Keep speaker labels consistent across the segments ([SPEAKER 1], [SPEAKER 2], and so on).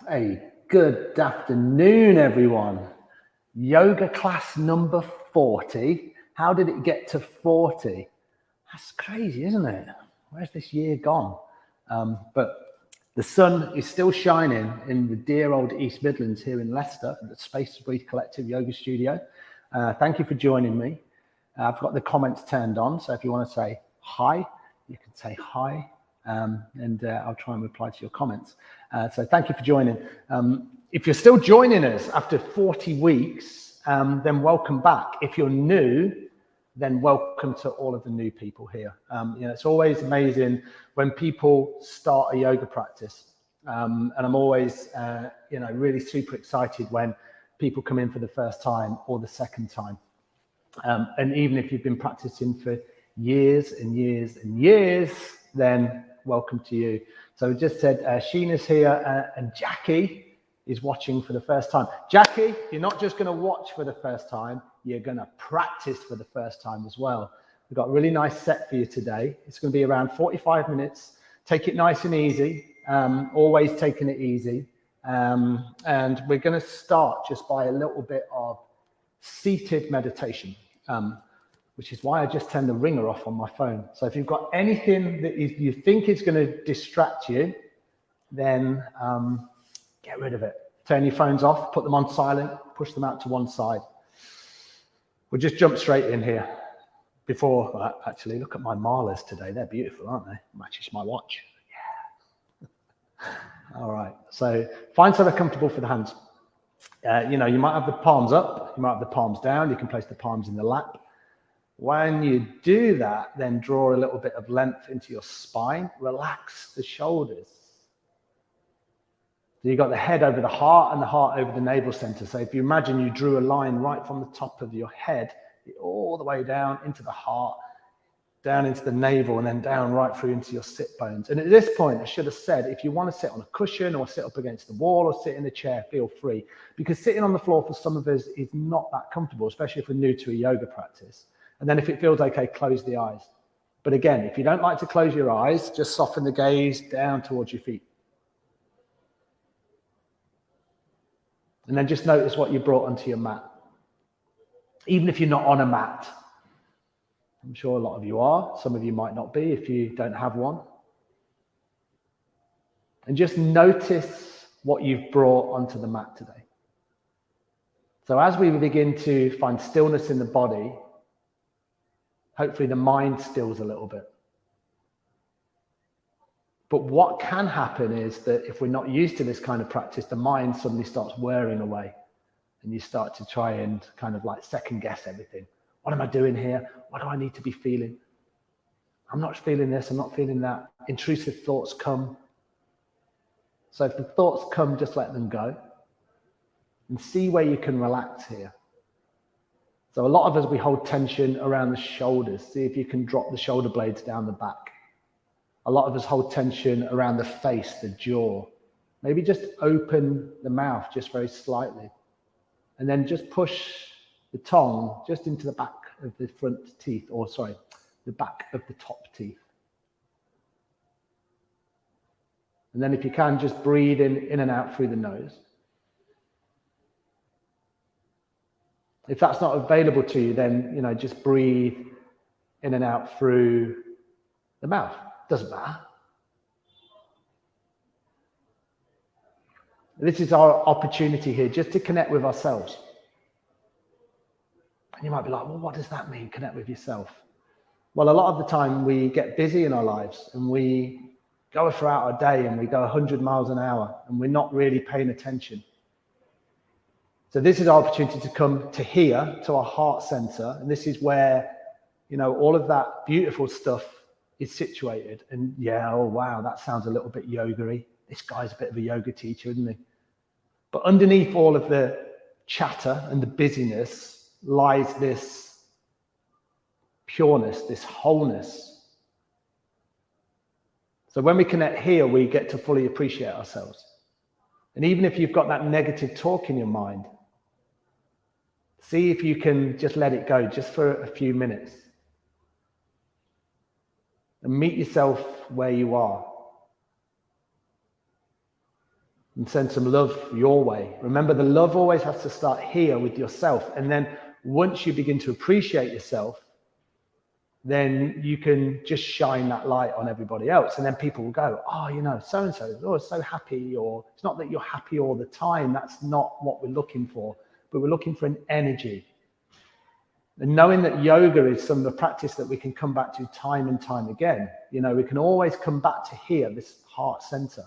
[SPEAKER 1] Hey, good afternoon, everyone. Yoga class number 40. How did it get to 40? That's crazy, isn't it? Where's this year gone? But the sun is still shining in the dear old East Midlands here in Leicester at the Space to Breathe Collective Yoga Studio. Thank you for joining me. I've got the comments turned on, so if you want to say hi, you can say hi. And I'll try and reply to your comments. So thank you for joining. If you're still joining us after 40 weeks, then welcome back. If you're new, then welcome to all of the new people here. It's always amazing when people start a yoga practice. And I'm always, really super excited when people come in for the first time or the second time. And even if you've been practicing for years and years and years, then welcome to you. So we just said Sheena's here and Jackie is watching for the first time. Jackie, you're not just going to watch for the first time, you're going to practice for the first time as well. We've got a really nice set for you today. It's going to be around 45 minutes. Take it nice and easy, always taking it easy. And we're going to start just by a little bit of seated meditation. Which is why I just turned the ringer off on my phone. So if you've got anything that you think is going to distract you, then get rid of it. Turn your phones off, put them on silent, push them out to one side. We'll just jump straight in here. Actually, look at my Marlas today. They're beautiful, aren't they? Matches my watch. Yeah. All right. So find somewhere comfortable for the hands. You might have the palms up, you might have the palms down. You can place the palms in the lap. When you do that, then draw a little bit of length into your spine. Relax the shoulders. So you've got the head over the heart and the heart over the navel center. So if you imagine you drew a line right from the top of your head, all the way down into the heart, down into the navel, and then down right through into your sit bones. And at this point, I should have said, if you want to sit on a cushion or sit up against the wall or sit in a chair, feel free. Because sitting on the floor for some of us is not that comfortable, especially if we're new to a yoga practice. And then if it feels okay, close the eyes. But again, if you don't like to close your eyes, just soften the gaze down towards your feet. And then just notice what you brought onto your mat. Even if you're not on a mat. I'm sure a lot of you are. Some of you might not be if you don't have one. And just notice what you've brought onto the mat today. So as we begin to find stillness in the body, hopefully the mind stills a little bit. But what can happen is that if we're not used to this kind of practice, the mind suddenly starts wearing away. And you start to try and kind of like second guess everything. What am I doing here? What do I need to be feeling? I'm not feeling this, I'm not feeling that. Intrusive thoughts come. So if the thoughts come, just let them go. And see where you can relax here. So a lot of us, we hold tension around the shoulders. See if you can drop the shoulder blades down the back. A lot of us hold tension around the face, the jaw. Maybe just open the mouth just very slightly. And then just push the tongue just into the back of the front teeth, the back of the top teeth. And then if you can, just breathe in and out through the nose. If that's not available to you, then, just breathe in and out through the mouth. Doesn't matter. This is our opportunity here just to connect with ourselves. And you might be like, well, what does that mean, connect with yourself? Well, a lot of the time we get busy in our lives and we go throughout our day and we go 100 miles an hour and we're not really paying attention. So this is our opportunity to come to here, to our heart center. And this is where, all of that beautiful stuff is situated. And oh, wow, that sounds a little bit yoga-y. This guy's a bit of a yoga teacher, isn't he? But underneath all of the chatter and the busyness lies this pureness, this wholeness. So when we connect here, we get to fully appreciate ourselves. And even if you've got that negative talk in your mind, see if you can just let it go just for a few minutes. And meet yourself where you are. And send some love your way. Remember, the love always has to start here with yourself. And then once you begin to appreciate yourself, then you can just shine that light on everybody else. And then people will go, oh, you know, so-and-so is always so happy. Or it's not that you're happy all the time. That's not what we're looking for. But we're looking for an energy. And knowing that yoga is some of the practice that we can come back to time and time again. You know, we can always come back to here, this heart center.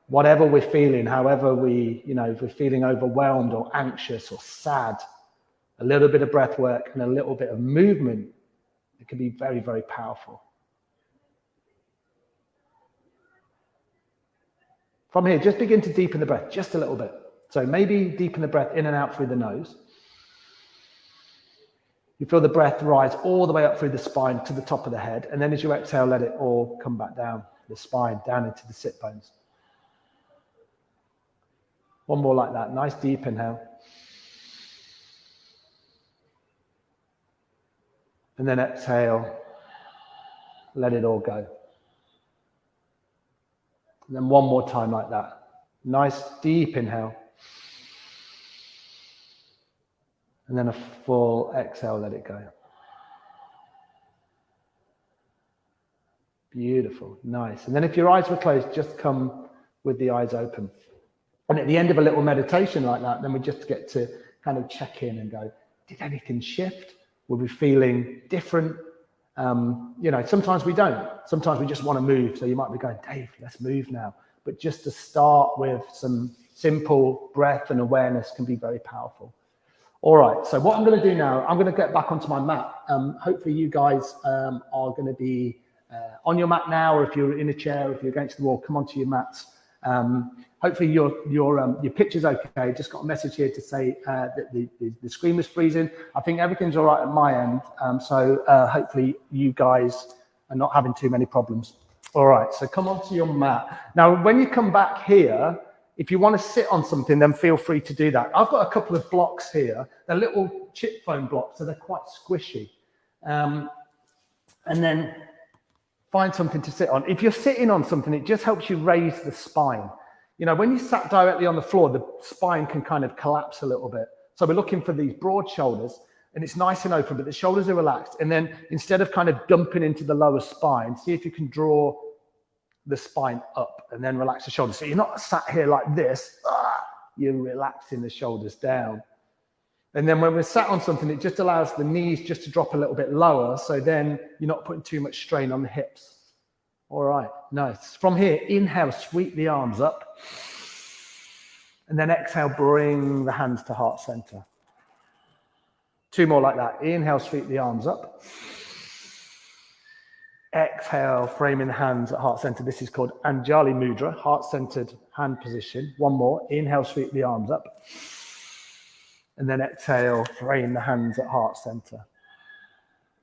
[SPEAKER 1] Whatever we're feeling, however we, you know, if we're feeling overwhelmed or anxious or sad, a little bit of breath work and a little bit of movement, it can be very, very powerful. From here, just begin to deepen the breath just a little bit. So maybe deepen the breath in and out through the nose. You feel the breath rise all the way up through the spine to the top of the head. And then as you exhale, let it all come back down the spine, down into the sit bones. One more like that. Nice deep inhale. And then exhale. Let it all go. And then one more time like that. Nice deep inhale. And then a full exhale, let it go. Beautiful. Nice. And then if your eyes were closed, just come with the eyes open. And at the end of a little meditation like that, then we just get to kind of check in and go, did anything shift? Were we feeling different? You know, sometimes we don't. Sometimes we just want to move. So you might be going, Dave, let's move now. But just to start with some simple breath and awareness can be very powerful. All right. So what I'm going to do now, I'm going to get back onto my mat. Hopefully you guys are going to be on your mat now, or if you're in a chair, if you're against the wall, come onto your mats. Hopefully your picture's okay. Just got a message here to say that the screen was freezing. I think everything's all right at my end. So hopefully you guys are not having too many problems. All right, so come onto your mat. Now, when you come back here, if you want to sit on something, then feel free to do that. I've got a couple of blocks here. They're little chip foam blocks, so they're quite squishy. And then find something to sit on. If you're sitting on something, it just helps you raise the spine. You know, when you sat directly on the floor, the spine can kind of collapse a little bit. So we're looking for these broad shoulders, and it's nice and open, but the shoulders are relaxed. And then instead of kind of dumping into the lower spine, see if you can draw the spine up and then relax the shoulders. So you're not sat here like this, you're relaxing the shoulders down. And then when we're sat on something, it just allows the knees just to drop a little bit lower. So then you're not putting too much strain on the hips. All right, nice. From here, inhale, sweep the arms up. And then exhale, bring the hands to heart center. Two more like that. Inhale, sweep the arms up. Exhale, framing the hands at heart center. This is called Anjali Mudra, heart-centered hand position. One more. Inhale, sweep the arms up. And then exhale, frame the hands at heart center.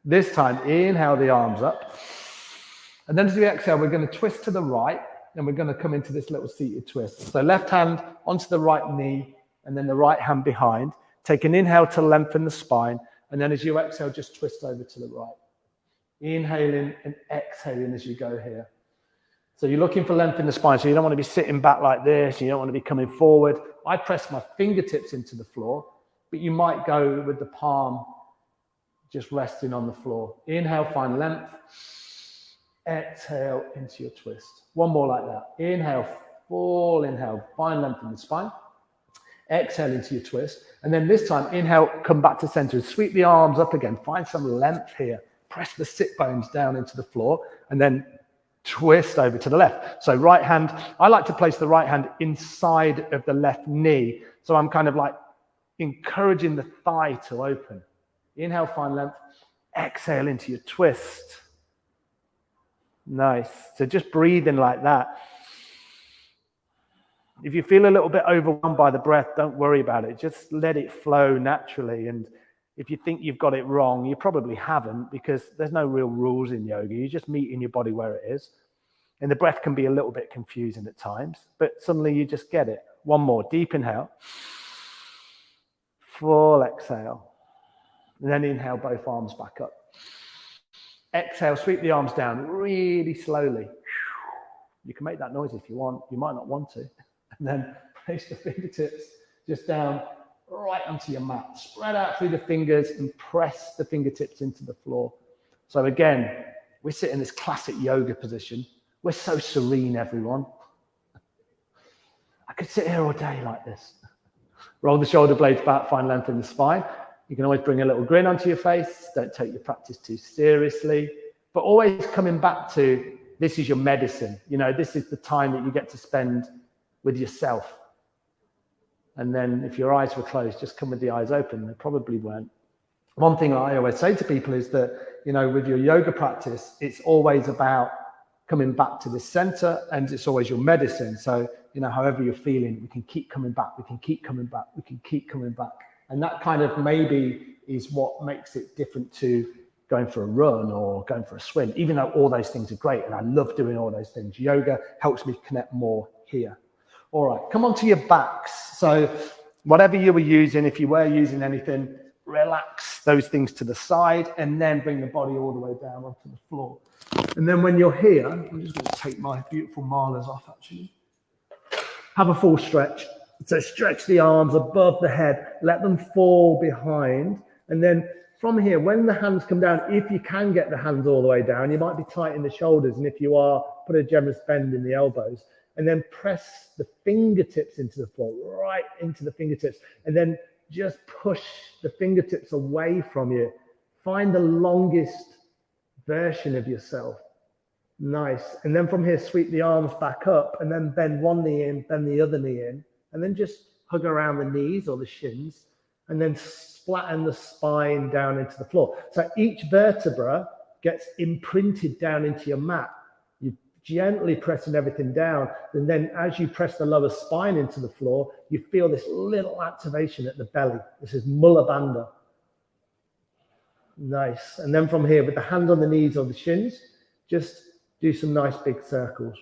[SPEAKER 1] This time, inhale the arms up. And then as we exhale, we're going to twist to the right, and we're going to come into this little seated twist. So left hand onto the right knee, and then the right hand behind. Take an inhale to lengthen the spine, and then as you exhale, just twist over to the right. Inhaling and exhaling as you go here. So you're looking for length in the spine, so you don't want to be sitting back like this, you don't want to be coming forward. I press my fingertips into the floor, but you might go with the palm just resting on the floor. Inhale, find length. Exhale into your twist. One more like that. Inhale, full inhale, find length in the spine. Exhale into your twist. And then this time, inhale, come back to center. Sweep the arms up again. Find some length here. Press the sit bones down into the floor. And then twist over to the left. So right hand, I like to place the right hand inside of the left knee. So I'm kind of like encouraging the thigh to open. Inhale, find length. Exhale into your twist. Nice. So just breathing like that. If you feel a little bit overwhelmed by the breath, don't worry about it. Just let it flow naturally. And if you think you've got it wrong, you probably haven't, because there's no real rules in yoga. You just meet in your body where it is. And the breath can be a little bit confusing at times, but suddenly you just get it. One more. Deep inhale. Full exhale. And then inhale both arms back up. Exhale, sweep the arms down really slowly. You can make that noise if you want. You might not want to. And then place the fingertips just down right onto your mat. Spread out through the fingers and press the fingertips into the floor. So again, we sit in this classic yoga position. We're so serene, everyone. I could sit here all day like this. Roll the shoulder blades back, find length in the spine. You can always bring a little grin onto your face. Don't take your practice too seriously. But always coming back to, this is your medicine. You know, this is the time that you get to spend with yourself. And then if your eyes were closed, just come with the eyes open. They probably weren't. One thing I always say to people is that, you know, with your yoga practice, it's always about coming back to the center, and it's always your medicine. So, you know, however you're feeling, we can keep coming back, we can keep coming back, we can keep coming back. And that kind of maybe is what makes it different to going for a run or going for a swim, even though all those things are great. And I love doing all those things. Yoga helps me connect more here. All right, come on to your backs. So whatever you were using, if you were using anything, relax those things to the side and then bring the body all the way down onto the floor. And then when you're here, I'm just going to take my beautiful marlers off actually. Have a full stretch. So stretch the arms above the head, let them fall behind. And then from here, when the hands come down, if you can get the hands all the way down, you might be tight in the shoulders. And if you are, put a generous bend in the elbows. And then press the fingertips into the floor, right into the fingertips. And then just push the fingertips away from you. Find the longest version of yourself. Nice. And then from here, sweep the arms back up and then bend one knee in, bend the other knee in. And then just hug around the knees or the shins. And then flatten the spine down into the floor. So each vertebra gets imprinted down into your mat. You gently pressing everything down. And then as you press the lower spine into the floor, you feel this little activation at the belly. This is Mula Bandha. Nice. And then from here, with the hand on the knees or the shins, just do some nice big circles.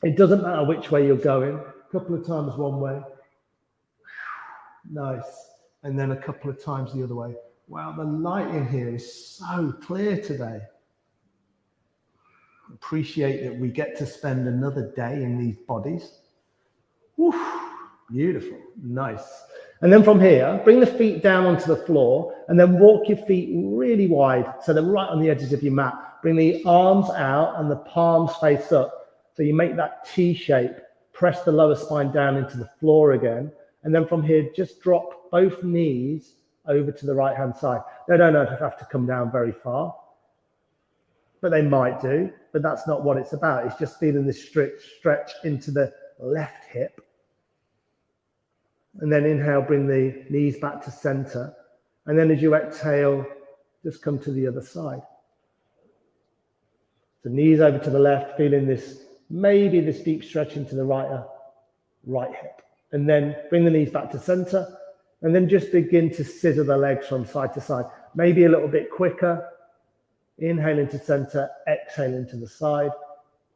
[SPEAKER 1] It doesn't matter which way you're going. A couple of times one way. Nice. And then a couple of times the other way. Wow, the light in here is so clear today. Appreciate that we get to spend another day in these bodies. Woo, beautiful, nice. And then from here, bring the feet down onto the floor and then walk your feet really wide. So they're right on the edges of your mat. Bring the arms out and the palms face up. So you make that T shape. Press the lower spine down into the floor again. And then from here, just drop both knees over to the right-hand side. They don't have to come down very far, but they might do. But that's not what it's about. It's just feeling this stretch into the left hip. And then inhale, bring the knees back to center. And then as you exhale, just come to the other side. So knees over to the left, feeling this, maybe this deep stretch into the right hip. And then bring the knees back to center. And then just begin to scissor the legs from side to side. Maybe a little bit quicker. Inhale into center, exhale into the side.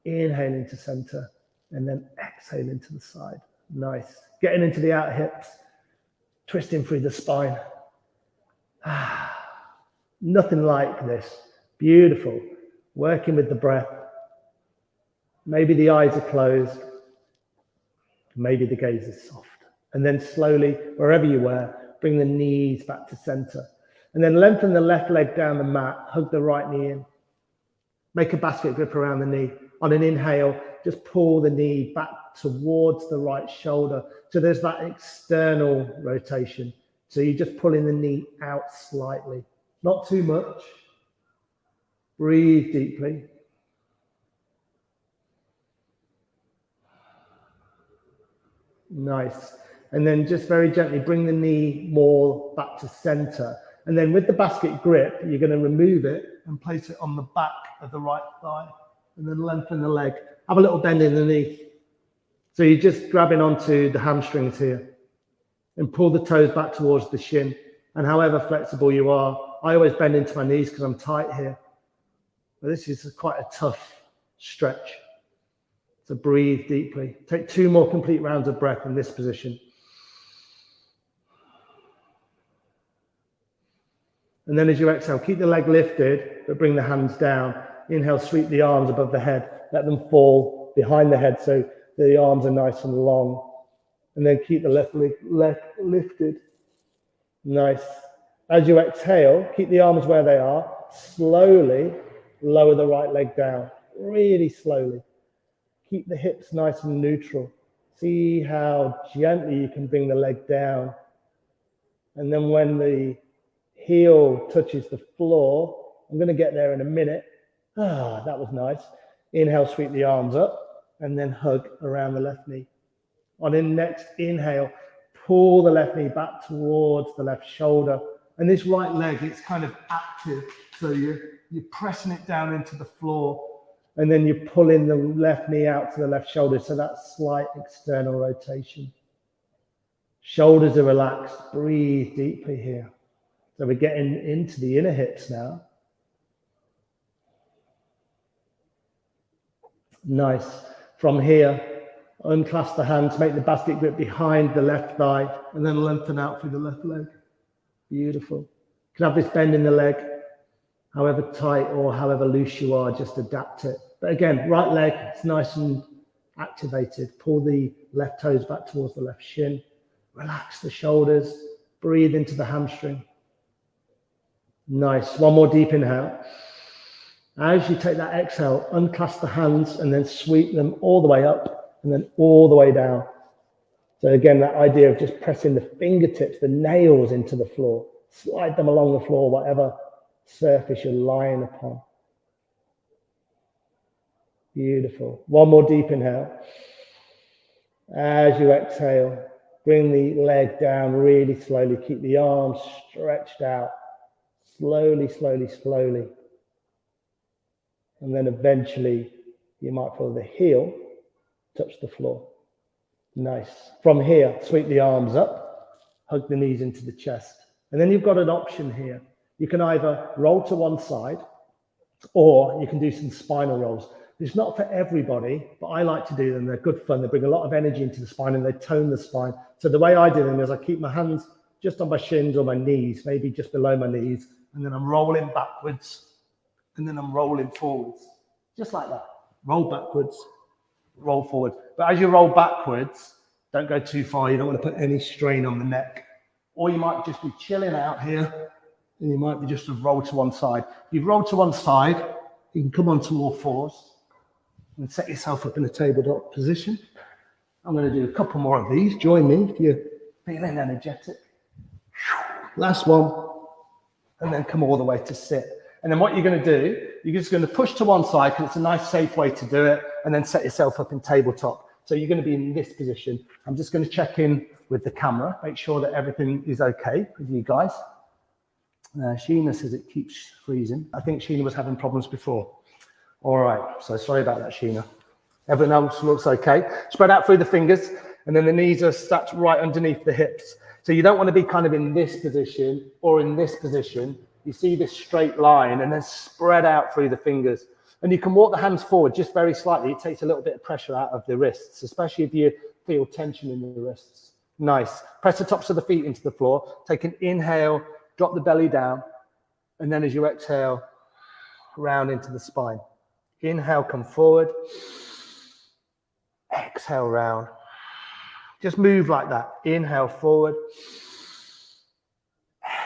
[SPEAKER 1] Inhale into center, and then exhale into the side. Nice. Getting into the outer hips, twisting through the spine. Nothing like this. Beautiful. Working with the breath. Maybe the eyes are closed. Maybe the gaze is soft. And then slowly, wherever you were, bring the knees back to center. And then lengthen the left leg down the mat. Hug the right knee in. Make a basket grip around the knee. On an inhale, just pull the knee back towards the right shoulder. So there's that external rotation. So you're just pulling the knee out slightly. Not too much. Breathe deeply. Nice. And then just very gently bring the knee more back to center. And then with the basket grip, you're going to remove it and place it on the back of the right thigh. And then lengthen the leg. Have a little bend in the knee. So you're just grabbing onto the hamstrings here. And pull the toes back towards the shin. And however flexible you are, I always bend into my knees because I'm tight here. But this is quite a tough stretch. So breathe deeply. Take 2 more complete rounds of breath in this position. And then as you exhale, keep the leg lifted, but bring the hands down. Inhale, sweep the arms above the head. Let them fall
[SPEAKER 2] behind the head so the arms are nice and long. And then keep the left leg lifted. Nice. As you exhale, keep the arms where they are. Slowly lower the right leg down, really slowly. Keep the hips nice and neutral. See how gently you can bring the leg down. And then when the heel touches the floor, I'm going to get there in a minute. Ah, that was nice. Inhale, sweep the arms up, and then hug around the left knee. On the next inhale, pull the left knee back towards the left shoulder. And this right leg, it's kind of active. So you're pressing it down into the floor. And then you're pulling the left knee out to the left shoulder. So that's slight external rotation. Shoulders are relaxed. Breathe deeply here. So we're getting into the inner hips now. Nice. From here, unclasp the hands, make the basket grip behind the left thigh, and then lengthen out through the left leg. Beautiful. You can have this bend in the leg, however tight or however loose you are, just adapt it. But again, right leg, it's nice and activated. Pull the left toes back towards the left shin. Relax the shoulders. Breathe into the hamstring. Nice. One more deep inhale. As you take that exhale, unclasp the hands and then sweep them all the way up and then all the way down. So again, that idea of just pressing the fingertips, the nails into the floor, slide them along the floor, whatever surface you're lying upon. Beautiful. One more deep inhale. As you exhale, bring the leg down really slowly. Keep the arms stretched out. Slowly, slowly, slowly. And then eventually you might feel the heel touch the floor. Nice. From here, sweep the arms up, hug the knees into the chest. And then you've got an option here. You can either roll to one side or you can do some spinal rolls. It's not for everybody, but I like to do them. They're good fun. They bring a lot of energy into the spine and they tone the spine. So the way I do them is I keep my hands just on my shins or my knees, maybe just below my knees, and then I'm rolling backwards, and then I'm rolling forwards, just like that. Roll backwards, roll forward. But as you roll backwards, don't go too far. You don't want to put any strain on the neck. Or you might just be chilling out here, and you might be just roll to one side. If you've rolled to one side, you can come onto all fours and set yourself up in a tabletop position. I'm going to do a couple more of these. Join me if you're feeling energetic. Last one. And then come all the way to sit. And then what you're going to do, you're just going to push to one side because it's a nice, safe way to do it, and then set yourself up in tabletop. So you're going to be in this position. I'm just going to check in with the camera, make sure that everything is okay with you guys. Sheena says it keeps freezing. I think Sheena was having problems before. All right, so sorry about that, Sheena. Everyone else looks okay. Spread out through the fingers, and then the knees are stacked right underneath the hips. So you don't want to be kind of in this position or in this position. You see this straight line and then spread out through the fingers. And you can walk the hands forward just very slightly. It takes a little bit of pressure out of the wrists, especially if you feel tension in the wrists. Nice. Press the tops of the feet into the floor. Take an inhale, drop the belly down. And then as you exhale, round into the spine. Inhale, come forward. Exhale, round. Just move like that. Inhale, forward.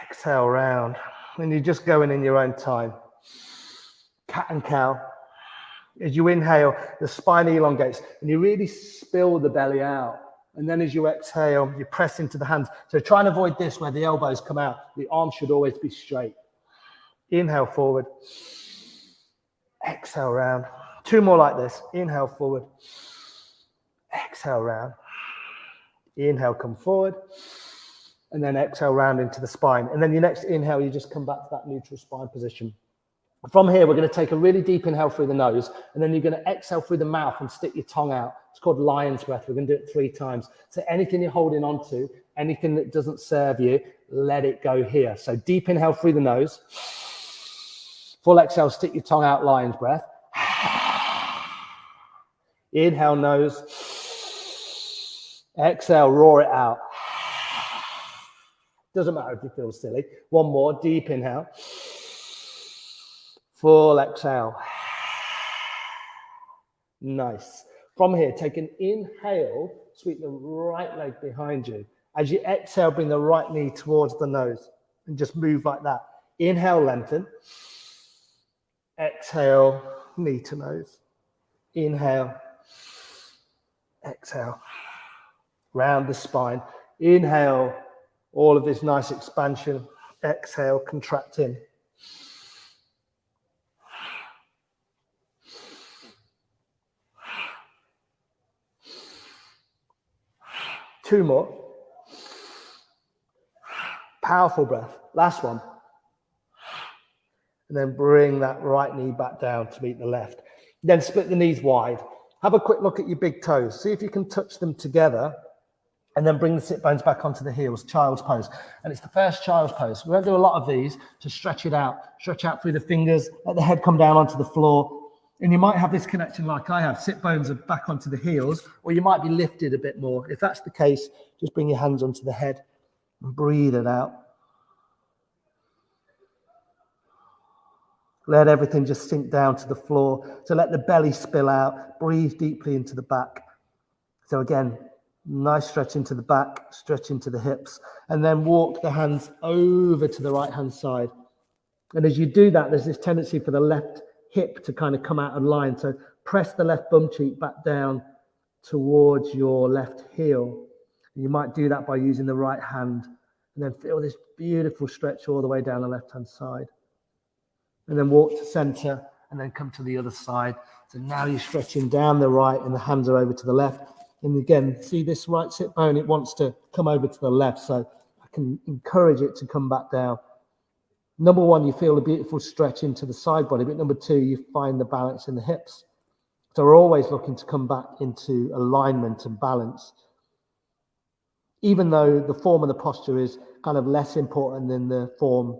[SPEAKER 2] Exhale, round. And you're just going in your own time. Cat and cow. As you inhale, the spine elongates and you really spill the belly out. And then as you exhale, you press into the hands. So try and avoid this where the elbows come out. The arms should always be straight. Inhale, forward. Exhale, round. Two more like this. Inhale, forward. Exhale, round. Inhale, come forward. And then exhale, round into the spine. And then your next inhale, you just come back to that neutral spine position. From here, we're going to take a really deep inhale through the nose, and then you're going to exhale through the mouth and stick your tongue out. It's called lion's breath. We're going to do it 3 times. So anything you're holding on to, anything that doesn't serve you, let it go here. So deep inhale through the nose. Full exhale, stick your tongue out, lion's breath. Inhale, nose. Exhale, roar it out. Doesn't matter if you feel silly. One more, deep inhale. Full exhale. Nice. From here, take an inhale, sweep the right leg behind you. As you exhale, bring the right knee towards the nose and just move like that. Inhale, lengthen. Exhale, knee to nose. Inhale, exhale. Round the spine. Inhale, all of this nice expansion. Exhale, contracting. Two more. Powerful breath. Last one. And then bring that right knee back down to meet the left. Then split the knees wide. Have a quick look at your big toes. See if you can touch them together. And then bring the sit bones back onto the heels, child's pose. And it's the first child's pose. We won't do a lot of these to stretch it out. Stretch out through the fingers, let the head come down onto the floor. And you might have this connection like I have. Sit bones are back onto the heels, or you might be lifted a bit more. If that's the case, just bring your hands onto the head and breathe it out. Let everything just sink down to the floor. So let the belly spill out. Breathe deeply into the back. So again, nice stretch into the back, stretch into the hips, and then walk the hands over to the right-hand side. And as you do that, there's this tendency for the left hip to kind of come out of line. So press the left bum cheek back down towards your left heel. And you might do that by using the right hand. And then feel this beautiful stretch all the way down the left-hand side. And then walk to center and then come to the other side. So now you're stretching down the right and the hands are over to the left. And again, see this right sit bone, it wants to come over to the left. So I can encourage it to come back down. Number one, you feel a beautiful stretch into the side body. But number two, you find the balance in the hips. So we're always looking to come back into alignment and balance. Even though the form and the posture is kind of less important than the form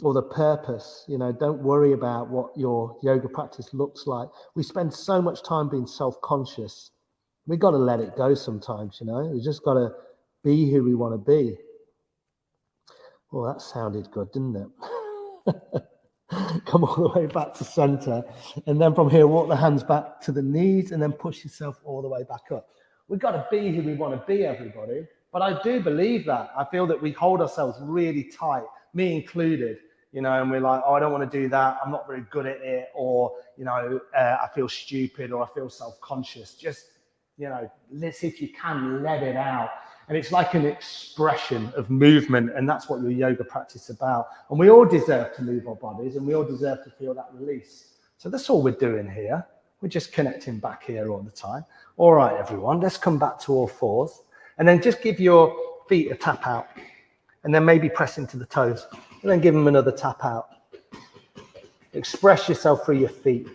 [SPEAKER 2] or the purpose, don't worry about what your yoga practice looks like. We spend so much time being self-conscious. We got to let it go sometimes, We just got to be who we want to be. Well, that sounded good, didn't it? Come all the way back to center. And then from here, walk the hands back to the knees and then push yourself all the way back up. We've got to be who we want to be, everybody. But I do believe that. I feel that we hold ourselves really tight, me included. And we're like, oh, I don't want to do that. I'm not very good at it. Or, I feel stupid or I feel self-conscious. Just, let's see if you can let it out. And it's like an expression of movement. And that's what your yoga practice is about. And we all deserve to move our bodies and we all deserve to feel that release. So that's all we're doing here. We're just connecting back here all the time. All right, everyone, let's come back to all fours. And then just give your feet a tap out. And then maybe press into the toes. And then give them another tap out. Express yourself through your feet.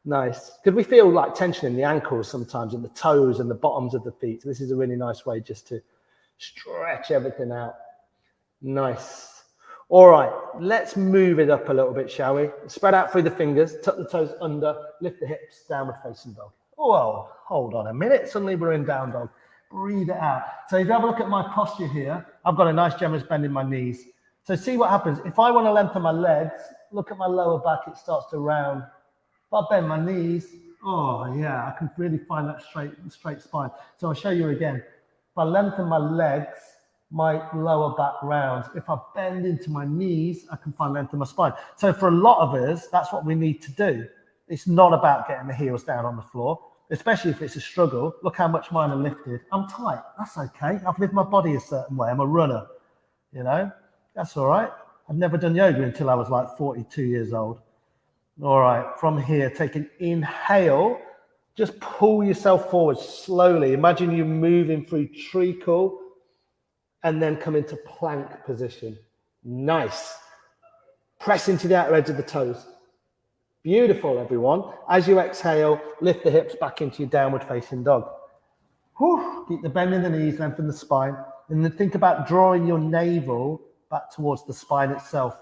[SPEAKER 2] Nice. Because we feel like tension in the ankles sometimes, and the toes and the bottoms of the feet. So this is a really nice way just to stretch everything out. Nice. All right, let's move it up a little bit, shall we? Spread out through the fingers, tuck the toes under, lift the hips, downward facing dog. Whoa, hold on a minute. Suddenly we're in down dog. Breathe it out. So if you have a look at my posture here, I've got a nice generous bend in my knees. So see what happens. If I want to lengthen my legs, look at my lower back, it starts to round. If I bend my knees, oh yeah, I can really find that straight spine. So I'll show you again. If I lengthen my legs, my lower back rounds. If I bend into my knees, I can find length in my spine. So for a lot of us, that's what we need to do. It's not about getting the heels down on the floor, especially if it's a struggle. Look how much mine are lifted. I'm tight. That's okay. I've lived my body a certain way. I'm a runner, That's all right. I've never done yoga until I was like 42 years old. All right. From here, take an inhale. Just pull yourself forward slowly. Imagine you moving through treacle and then come into plank position. Nice. Press into the outer edge of the toes. Beautiful, everyone. As you exhale, lift the hips back into your downward facing dog. Whew. Keep the bend in the knees, lengthen the spine. And then think about drawing your navel back towards the spine itself.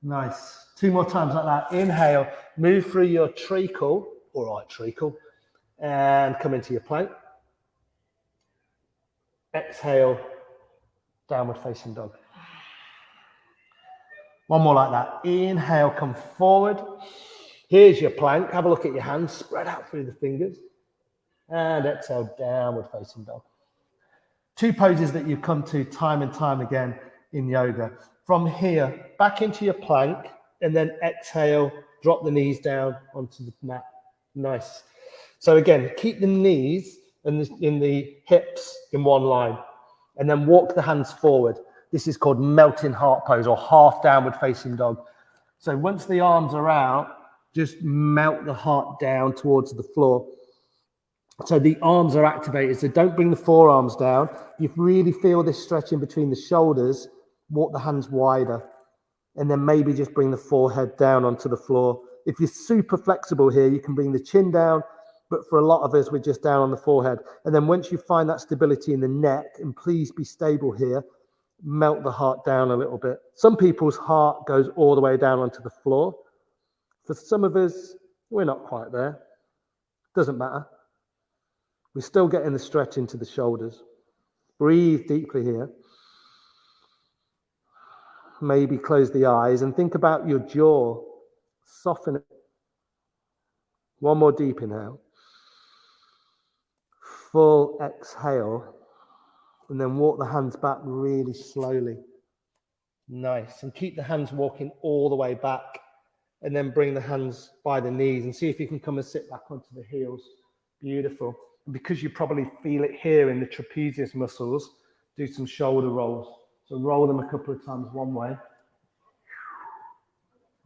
[SPEAKER 2] Nice. 2 more times like that. Inhale, move through your treacle, all right, treacle, and come into your plank. Exhale, downward facing dog. One more like that. Inhale, come forward.
[SPEAKER 1] Here's your plank. Have a look at your hands. Spread out through the fingers. And exhale, downward facing dog. Two poses that you come to time and time again in yoga. From here, back into your plank, and then exhale, drop the knees down onto the mat. Nice. So again, keep the knees and in the hips in one line, and then walk the hands forward. This is called melting heart pose, or half downward facing dog. So once the arms are out, just melt the heart down towards the floor. So the arms are activated. So don't bring the forearms down. You really feel this stretching between the shoulders. Walk the hands wider. And then maybe just bring the forehead down onto the floor. If you're super flexible here, you can bring the chin down. But for a lot of us, we're just down on the forehead. And then once you find that stability in the neck, and please be stable here, melt the heart down a little bit. Some people's heart goes all the way down onto the floor. For some of us, we're not quite there. Doesn't matter. We're still getting the stretch into the shoulders. Breathe deeply here. Maybe close the eyes and think about your jaw. Soften it. One more deep inhale. Full exhale. And then walk the hands back really slowly. Nice. And keep the hands walking all the way back. And then bring the hands by the knees and see if you can come and sit back onto the heels. Beautiful. And because you probably feel it here in the trapezius muscles, do some shoulder rolls. So roll them a couple of times one way.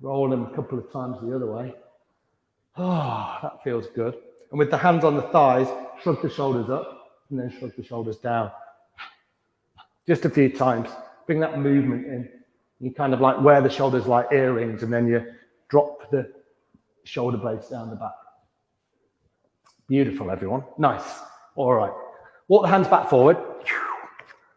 [SPEAKER 1] Roll them a couple of times the other way. Oh, that feels good. And with the hands on the thighs, shrug the shoulders up and then shrug the shoulders down. Just a few times. Bring that movement in. You kind of like wear the shoulders like earrings, and then you drop the shoulder blades down the back. Beautiful, everyone. Nice. All right. Walk the hands back forward.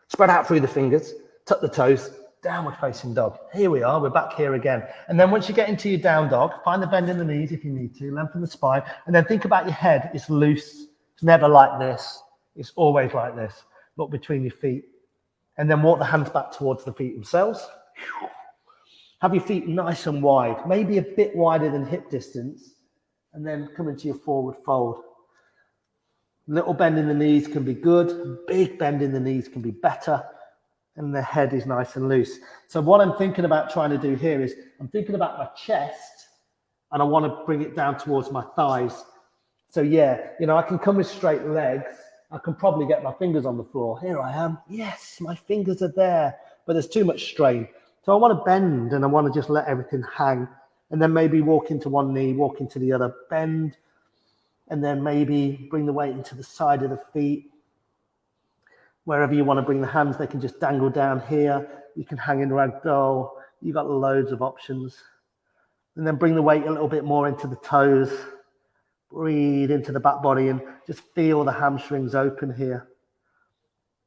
[SPEAKER 1] Spread out through the fingers. Tuck the toes. Downward facing dog. Here we are. We're back here again. And then once you get into your down dog, find the bend in the knees if you need to. Lengthen the spine. And then think about your head. It's loose. It's never like this. It's always like this. Look between your feet. And then walk the hands back towards the feet themselves. Have your feet nice and wide. Maybe a bit wider than hip distance. And then come into your forward fold. Little bend in the knees can be good. Big bend in the knees can be better. And the head is nice and loose. So what I'm thinking about trying to do here is I'm thinking about my chest, and I want to bring it down towards my thighs. So yeah, you know, I can come with straight legs. I can probably get my fingers on the floor. Here I am. Yes, my fingers are there, but there's too much strain. So I want to bend, and I want to just let everything hang. And then maybe walk into one knee, walk into the other, bend. And then maybe bring the weight into the side of the feet. Wherever you want to bring the hands, they can just dangle down here. You can hang in ragdoll. You've got loads of options. And then bring the weight a little bit more into the toes. Breathe into the back body and just feel the hamstrings open here.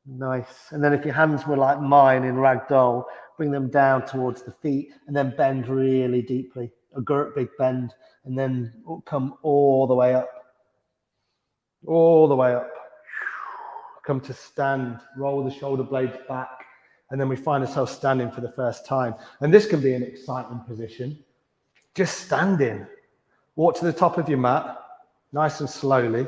[SPEAKER 1] Nice. And then if your hands were like mine in ragdoll, bring them down towards the feet and then bend really deeply. A great big bend, and then come all the way up. All the way up. Come to stand, roll the shoulder blades back, and then we find ourselves standing for the first time. And this can be an exciting position. Just standing. Walk to the top of your mat, nice and slowly.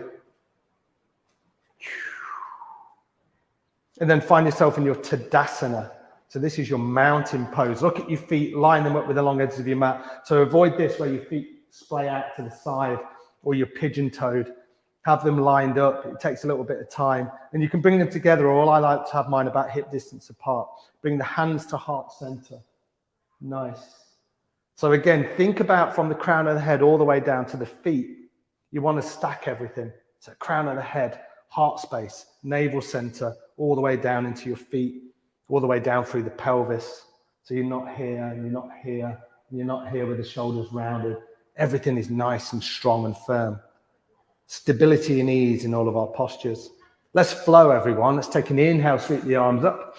[SPEAKER 1] And then find yourself in your Tadasana. So this is your mountain pose. Look at your feet, line them up with the long edges of your mat. So avoid this where your feet splay out to the side or you're pigeon-toed. Have them lined up. It takes a little bit of time. And you can bring them together, or I like to have mine about hip distance apart. Bring the hands to heart center. Nice. So again, think about from the crown of the head all the way down to the feet. You want to stack everything. So crown of the head, heart space, navel center, all the way down into your feet, all the way down through the pelvis. So you're not here, and you're not here, and you're not here with the shoulders rounded. Everything is nice and strong and firm. Stability and ease in all of our postures. Let's flow, everyone. Let's take an inhale, sweep the arms up.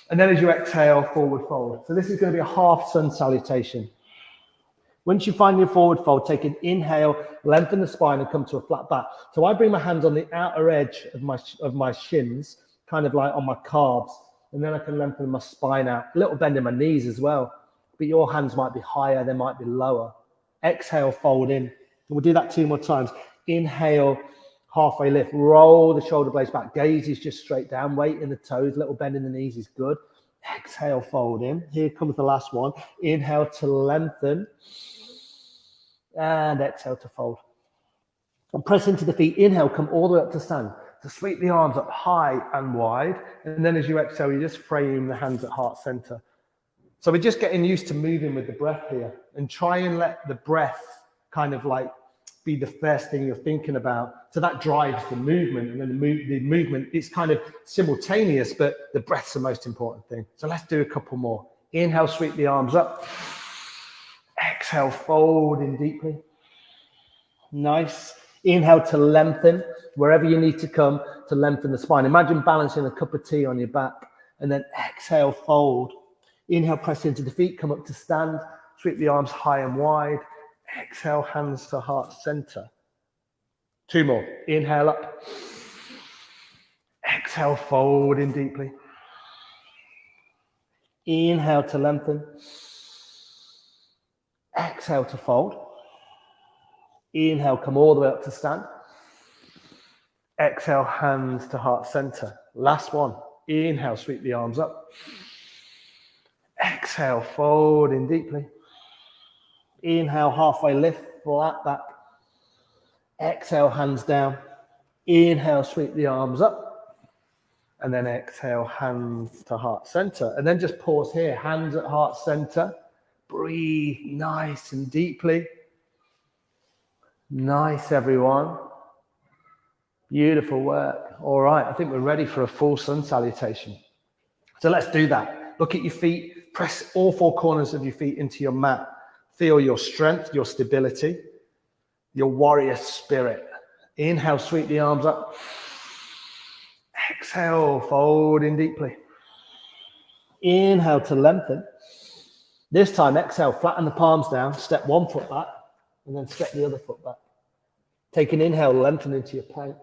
[SPEAKER 1] And then as you exhale, forward fold. So this is going to be a half sun salutation. Once you find your forward fold, take an inhale, lengthen the spine and come to a flat back. So I bring my hands on the outer edge of my shins, kind of like on my calves. And then I can lengthen my spine out. A little bend in my knees as well. But your hands might be higher, they might be lower.
[SPEAKER 2] Exhale, fold in. We'll do that 2 more times. Inhale, halfway lift. Roll the shoulder blades back. Gaze is just straight down. Weight in the toes. Little bend in the knees is good. Exhale, fold in. Here comes the last one. Inhale to lengthen. And exhale to fold. And press into the feet. Inhale, come all the way up to stand. So sweep the arms up high and wide. And then as you exhale, you just frame the hands at heart center. So we're just getting used to moving with the breath here, and try and let the breath kind of like be the first thing you're thinking about. So that drives the movement, and then the movement is kind of simultaneous, but the breath's the most important thing. So let's do a couple more. Inhale, sweep the arms up. Exhale, fold in deeply. Nice. Inhale to lengthen, wherever you need to come to lengthen the spine. Imagine balancing a cup of tea on your back, and then exhale, fold. Inhale, press into the feet, come up to stand, sweep the arms high and wide. Exhale, hands to heart center. 2 more. Inhale up. Exhale, fold in deeply. Inhale to lengthen. Exhale to fold. Inhale, come all the way up to stand. Exhale, hands to heart center. Last one. Inhale, sweep the arms up. Exhale, fold in deeply. Inhale, halfway lift, flat back. Exhale, hands down. Inhale, sweep the arms up. And then exhale, hands to heart center. And then just pause here, hands at heart center. Breathe nice and deeply. Nice, everyone. Beautiful work. All right, I think we're ready for a full sun salutation. So let's do that. Look at your feet. Press all 4 corners of your feet into your mat. Feel your strength, your stability, your warrior spirit. Inhale, sweep the arms up. Exhale, fold in deeply. Inhale to lengthen. This time, exhale, flatten the palms down. Step 1 foot back, and then step the other foot back. Take an inhale, lengthen into your plank.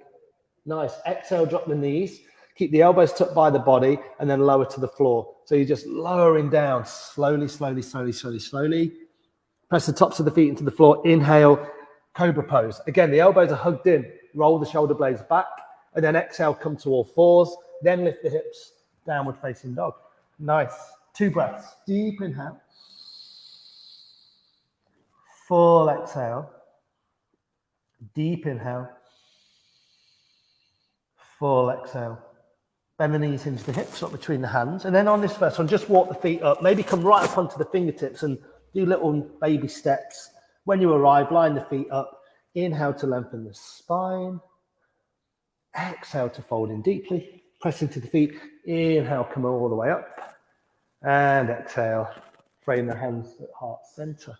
[SPEAKER 2] Nice. Exhale, drop the knees. Keep the elbows tucked by the body, and then lower to the floor. So you're just lowering down slowly, slowly, slowly, slowly, slowly. Press the tops of the feet into the floor. Inhale, cobra pose. Again, the elbows are hugged in. Roll the shoulder blades back. And then exhale, come to all 4s. Then lift the hips, downward facing dog. Nice. 2 breaths. Deep inhale. Full exhale. Deep inhale. Full exhale. Bend the knees into the hips, up between the hands. And then on this first one, just walk the feet up. Maybe come right up onto the fingertips and do little baby steps. When you arrive, line the feet up. Inhale to lengthen the spine. Exhale to fold in deeply. Press into the feet. Inhale, come all the way up. And exhale, frame the hands at heart center.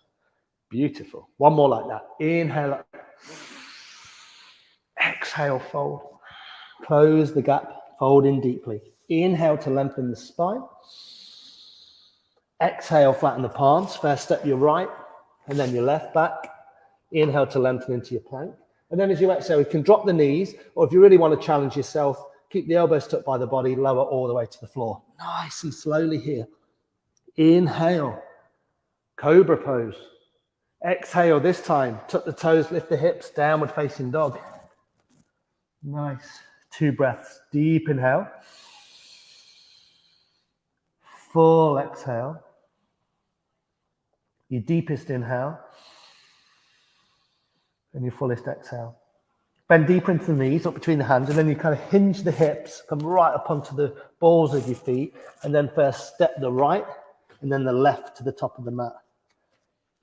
[SPEAKER 2] Beautiful. One more like that. Inhale up. Exhale, fold. Close the gap, fold in deeply. Inhale to lengthen the spine. Exhale, flatten the palms. First step your right, and then your left back. Inhale to lengthen into your plank. And then as you exhale, you can drop the knees, or if you really want to challenge yourself, keep the elbows tucked by the body, lower all the way to the floor. Nice and slowly here. Inhale, cobra pose. Exhale this time, tuck the toes, lift the hips, downward facing dog. Nice. 2 breaths. Deep inhale. Full exhale. Your deepest inhale. And your fullest exhale. Bend deeper into the knees, up between the hands, and then you kind of hinge the hips, come right up onto the balls of your feet, and then first step the right, and then the left to the top of the mat.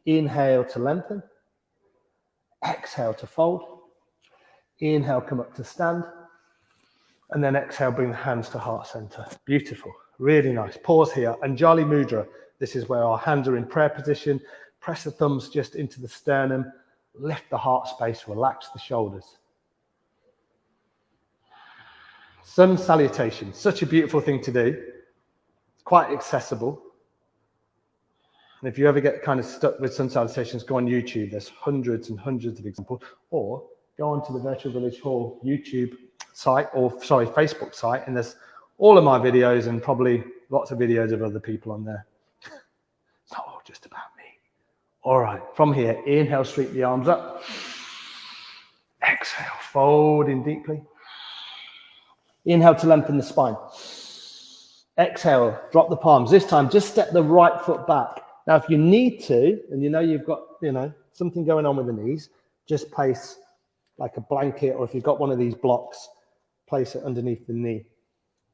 [SPEAKER 2] Inhale to lengthen. Exhale to fold. Inhale, come up to stand. And then exhale, bring the hands to heart center. Beautiful. Really nice. Pause here. Anjali Mudra. This is where our hands are in prayer position. Press the thumbs just into the sternum. Lift the heart space. Relax the shoulders. Sun Salutation. Such a beautiful thing to do. It's quite accessible. And if you ever get kind of stuck with Sun Salutations, go on YouTube. There's hundreds and hundreds of examples. Or go onto the Virtual Village Hall YouTube site, Facebook site, and there's all of my videos and probably lots of videos of other people on there. It's not all just about me.
[SPEAKER 1] All right, from here, inhale, sweep the arms up. Exhale, fold in deeply. Inhale to lengthen the spine. Exhale, drop the palms. This time, just step the right foot back. Now, if you need to, and you know you've got, something going on with the knees, just place like a blanket, or if you've got one of these blocks, place it underneath the knee.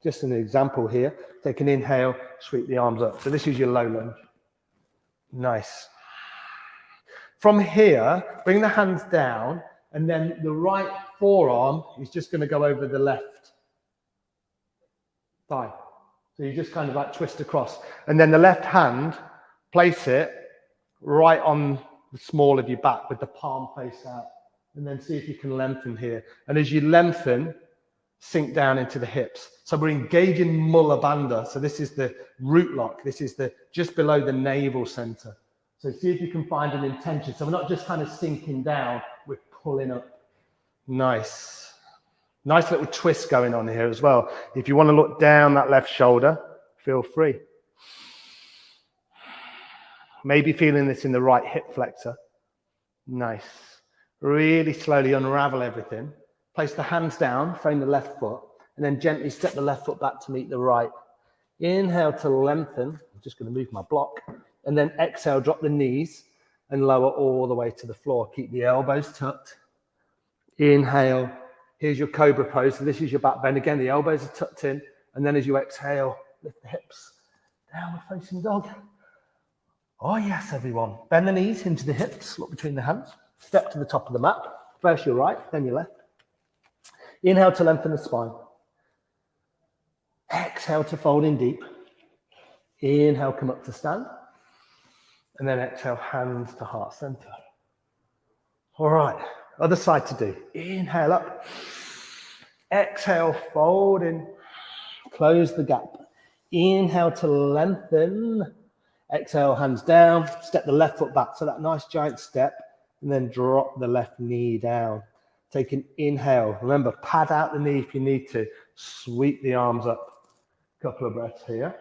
[SPEAKER 1] Just an example here. Take an inhale, sweep the arms up. So this is your low lunge. Nice. From here, bring the hands down, and then the right forearm is just going to go over the left thigh. So you just kind of like twist across. And then the left hand, place it right on the small of your back with the palm face out. And then see if you can lengthen here. And as you lengthen, sink down into the hips. So we're engaging Mula Bandha. So this is the root lock. This is the just below the navel center. So see if you can find an intention. So we're not just kind of sinking down, we're pulling up. Nice. Nice little twist going on here as well. If you want to look down that left shoulder, feel free. Maybe feeling this in the right hip flexor. Nice. Really slowly unravel everything. Place the hands down, frame the left foot, and then gently step the left foot back to meet the right. Inhale to lengthen. I'm just going to move my block. And then exhale, drop the knees and lower all the way to the floor. Keep the elbows tucked. Inhale. Here's your cobra pose. So this is your back bend. Again, the elbows are tucked in. And then as you exhale, lift the hips. Downward facing dog. Oh, yes, everyone. Bend the knees into the hips. Look between the hands. Step to the top of the mat. First your right, then your left. Inhale to lengthen the spine. Exhale to fold in deep. Inhale, come up to stand. And then exhale, hands to heart center. All right, other side to do. Inhale up. Exhale, fold in. Close the gap. Inhale to lengthen. Exhale, hands down. Step the left foot back. So that nice giant step. And then drop the left knee down. Take an inhale. Remember, pad out the knee if you need to. Sweep the arms up. Couple of breaths here.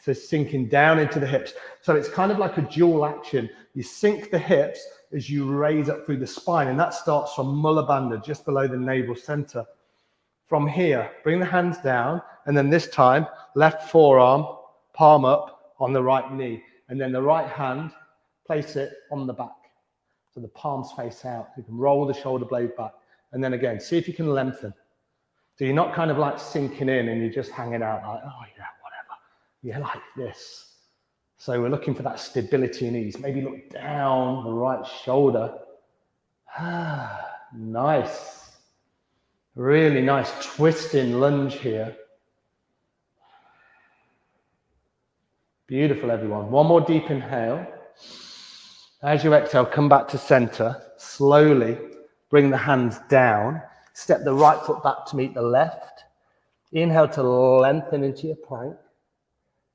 [SPEAKER 1] So sinking down into the hips. So it's kind of like a dual action. You sink the hips as you raise up through the spine. And that starts from Mula Bandha, just below the navel center. From here, bring the hands down. And then this time, left forearm, palm up on the right knee. And then the right hand, place it on the back. So the palms face out. You can roll the shoulder blade back. And then again, see if you can lengthen. So you're not kind of like sinking in and you're just hanging out like, oh yeah, whatever. You're like this. So we're looking for that stability and ease. Maybe look down the right shoulder. Nice. Really nice twisting lunge here. Beautiful, everyone. One more deep inhale. As you exhale, come back to center. Slowly bring the hands down. Step the right foot back to meet the left. Inhale to lengthen into your plank.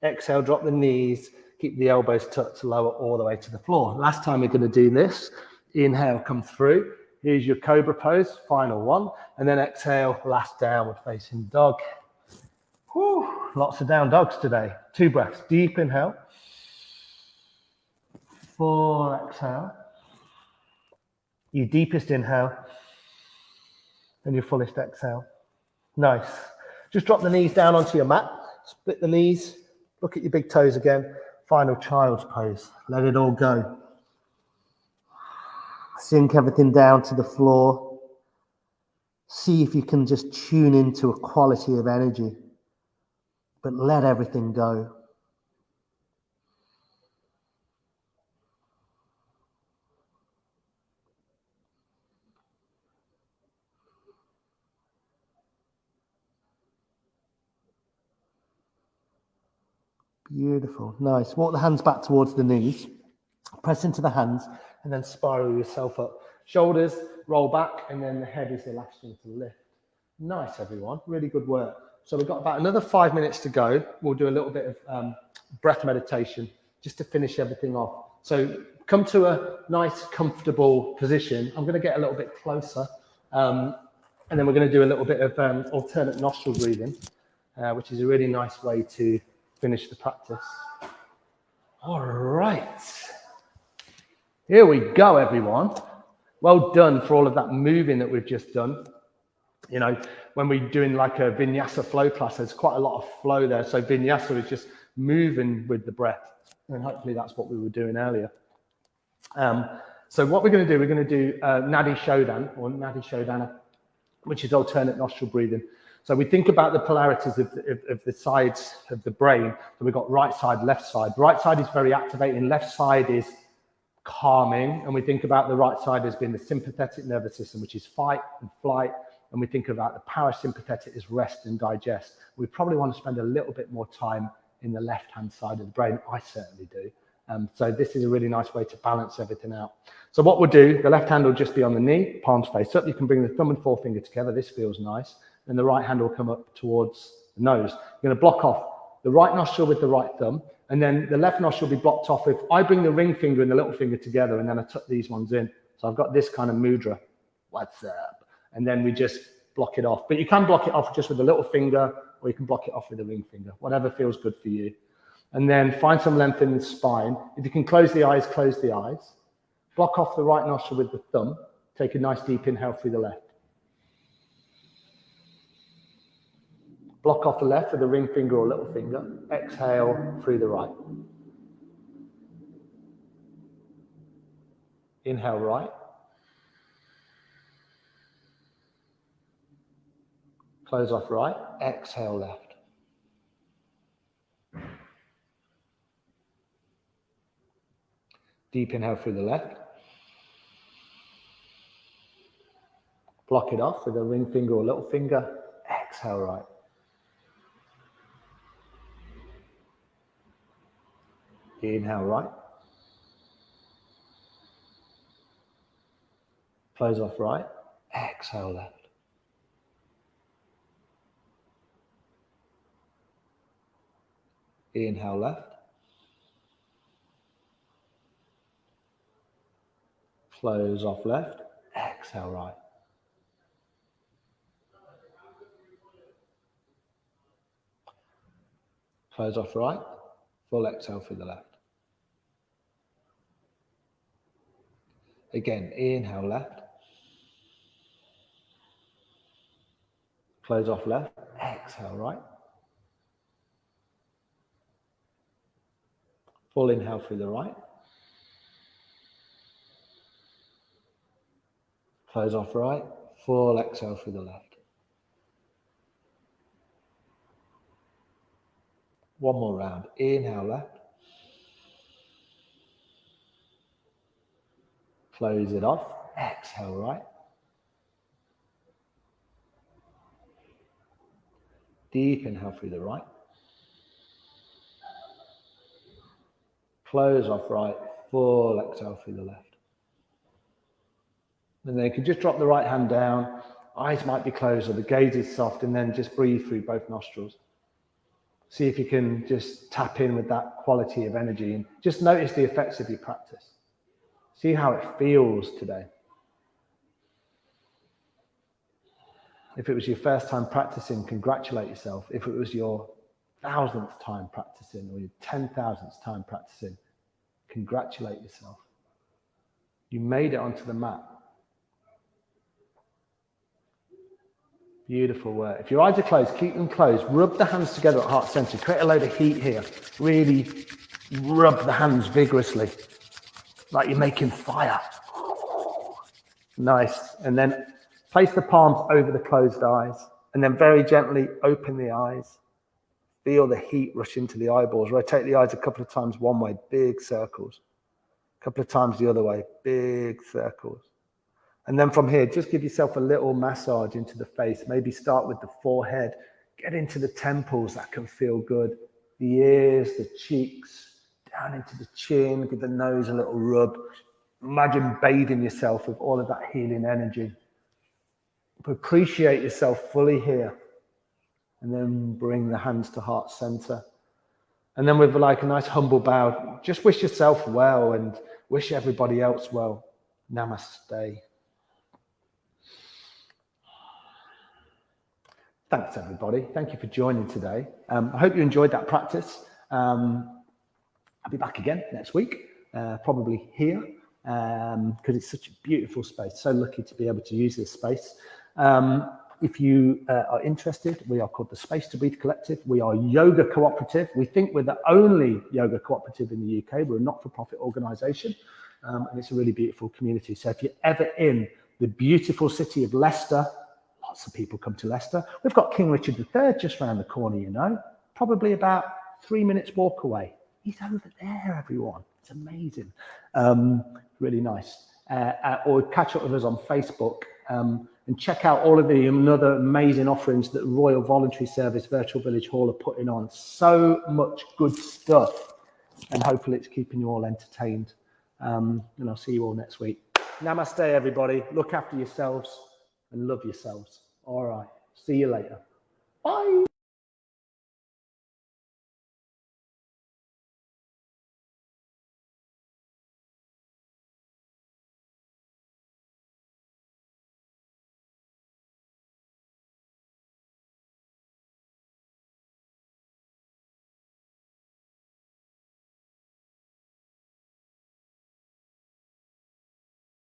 [SPEAKER 1] Exhale, drop the knees. Keep the elbows tucked to lower all the way to the floor. Last time we're going to do this. Inhale, come through. Here's your cobra pose, final one. And then exhale, last downward facing dog. Whew, lots of down dogs today. 2 breaths. Deep inhale. Full exhale. Your deepest inhale. And your fullest exhale. Nice. Just drop the knees down onto your mat. Split the knees. Look at your big toes again. Final child's pose. Let it all go. Sink everything down to the floor. See if you can just tune into a quality of energy. But let everything go. Beautiful. Nice. Walk the hands back towards the knees. Press into the hands and then spiral yourself up. Shoulders roll back and then the head is the last thing to lift. Nice, everyone. Really good work. So we've got about another 5 minutes to go. We'll do a little bit of breath meditation just to finish everything off. So come to a nice, comfortable position. I'm going to get a little bit closer. And then we're going to do a little bit of alternate nostril breathing, which is a really nice way to finish the practice. All right. Here we go, everyone. Well done for all of that moving that we've just done. You know, when we're doing like a vinyasa flow class, there's quite a lot of flow there. So vinyasa is just moving with the breath. And hopefully that's what we were doing earlier. So what we're going to do, we're going to do Nadi Shodan, or Nadi Shodhana, which is alternate nostril breathing. So we think about the polarities of the sides of the brain. So we've got right side, left side. Right side is very activating, left side is calming. And we think about the right side as being the sympathetic nervous system, which is fight and flight. And we think about the parasympathetic as rest and digest. We probably want to spend a little bit more time in the left-hand side of the brain. I certainly do. So this is a really nice way to balance everything out. So what we'll do, the left hand will just be on the knee, palms face up. You can bring the thumb and forefinger together. This feels nice. And the right hand will come up towards the nose. You're going to block off the right nostril with the right thumb. And then the left nostril will be blocked off if I bring the ring finger and the little finger together and then I tuck these ones in. So I've got this kind of mudra. What's up? And then we just block it off. But you can block it off just with the little finger, or you can block it off with the ring finger, whatever feels good for you. And then find some length in the spine. If you can close the eyes, close the eyes. Block off the right nostril with the thumb. Take a nice deep inhale through the left. Block off the left with the ring finger or little finger. Exhale through the right. Inhale right. Close off right. Exhale left. Deep inhale through the left. Block it off with a ring finger or little finger. Exhale right. Inhale right. Close off right. Exhale left. Inhale left. Close off left. Exhale right. Close off right. Full exhale through the left. Again, inhale left. Close off left. Exhale right. Full inhale through the right. Close off right. Full exhale through the left. One more round. Inhale left. Close it off. Exhale right. Deep inhale through the right. Close off right. Full exhale through the left. And then you can just drop the right hand down. Eyes might be closed or the gaze is soft, and then just breathe through both nostrils. See if you can just tap in with that quality of energy and just notice the effects of your practice. See how it feels today. If it was your first time practicing, congratulate yourself. If it was your 1,000th time practicing or your 10,000th time practicing, congratulate yourself. You made it onto the mat. Beautiful work. If your eyes are closed, keep them closed. Rub the hands together at heart center. Create a load of heat here. Really rub the hands vigorously, like you're making fire. Nice. And then place the palms over the closed eyes. And then very gently open the eyes. Feel the heat rush into the eyeballs. Rotate the eyes a couple of times one way, big circles. A couple of times the other way, big circles. And then from here, just give yourself a little massage into the face. Maybe start with the forehead. Get into the temples, that can feel good. The ears, the cheeks, down into the chin. Give the nose a little rub. Imagine bathing yourself with all of that healing energy. Appreciate yourself fully here. And then bring the hands to heart center. And then with like a nice humble bow, just wish yourself well and wish everybody else well. Namaste. Thanks, everybody. Thank you for joining today. I hope you enjoyed that practice. I'll be back again next week, probably here. because it's such a beautiful space. So lucky to be able to use this space. If you are interested, we are called the Space to Breathe Collective. We are yoga cooperative. We think we're the only yoga cooperative in the UK. We're a not-for-profit organisation, and it's a really beautiful community. So if you're ever in the beautiful city of Leicester, lots of people come to Leicester. We've got King Richard III just around the corner, you know, probably about 3 minutes walk away. He's over there, everyone. It's amazing. Really nice. Or catch up with us on Facebook. And check out all of the other amazing offerings that Royal Voluntary Service Virtual Village Hall are putting on. So much good stuff. And hopefully it's keeping you all entertained. And I'll see you all next week. Namaste, everybody. Look after yourselves and love yourselves. All right. See you later. Bye.